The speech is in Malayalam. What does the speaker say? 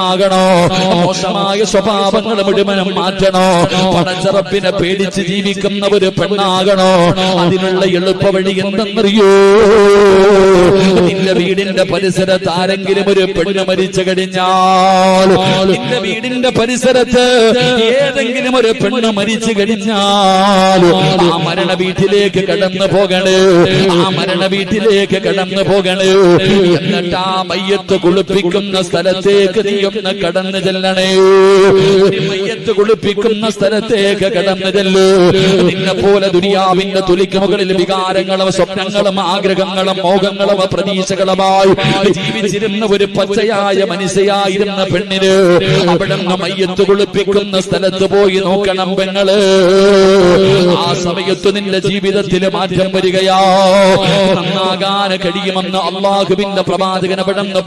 നന്നാകണോ, മോശമായ സ്വഭാവങ്ങൾ മുഴുവനും മാറ്റണോ, പടച്ചറപ്പിനെ പേടിച്ച് ജീവിക്കുന്ന ഒരു പെണ്ണാകണോ, അതിനുള്ള എളുപ്പ വഴി എന്തെന്നറിയോ? നിന്റെ വീടിന്റെ പരിസരത്ത് ആരെങ്കിലും ഒരു പെണ്ണ് മരിച്ചു കഴിഞ്ഞാൽ, നിന്റെ വീടിന്റെ പരിസരത്ത് ഏതെങ്കിലും ഒരു പെണ്ണ് മരിച്ചു കഴിഞ്ഞാൽ ആ മരണ വീട്ടിലേക്ക് കടന്നു പോകണേ, ആ മരണ വീട്ടിലേക്ക് കടന്നു പോകണേ. എന്നിട്ട് ആ മയ്യത്ത് കുളിപ്പിക്കുന്ന സ്ഥലത്തേക്ക് നീ ഒന്ന് കടന്നു ചെല്ലണേ. മയ്യത്ത് കുളിപ്പിക്കുന്ന സ്ഥലത്തേക്ക് കടന്നു ചെല്ലു. നിന്നെ പോലെ ദുനിയാവിന്റെ തുലിക്ക് മുകളിൽ വികാരങ്ങളും സ്വപ്നങ്ങളും ആഗ്രഹങ്ങളും മോഹങ്ങളും പ്രതീക്ഷകളുമായി ജീവിച്ചിരുന്ന ഒരു പച്ചയായ മനുഷ്യയായിരുന്ന പെണ്ണിന് അവിടെ നിന്ന് മയ്യത്ത് കുളിപ്പിക്കുന്ന സ്ഥലത്ത് പോയി നോക്കണം പെങ്ങള്. ആ സമയത്ത് നിന്റെ ജീവിതത്തിൽ മാറ്റം വരികയാ. നന്നാകാൻ കഴിയുമെന്ന് അള്ളാഹുവിന്റെ പ്രവാചകൻ അവിടെ നിന്ന്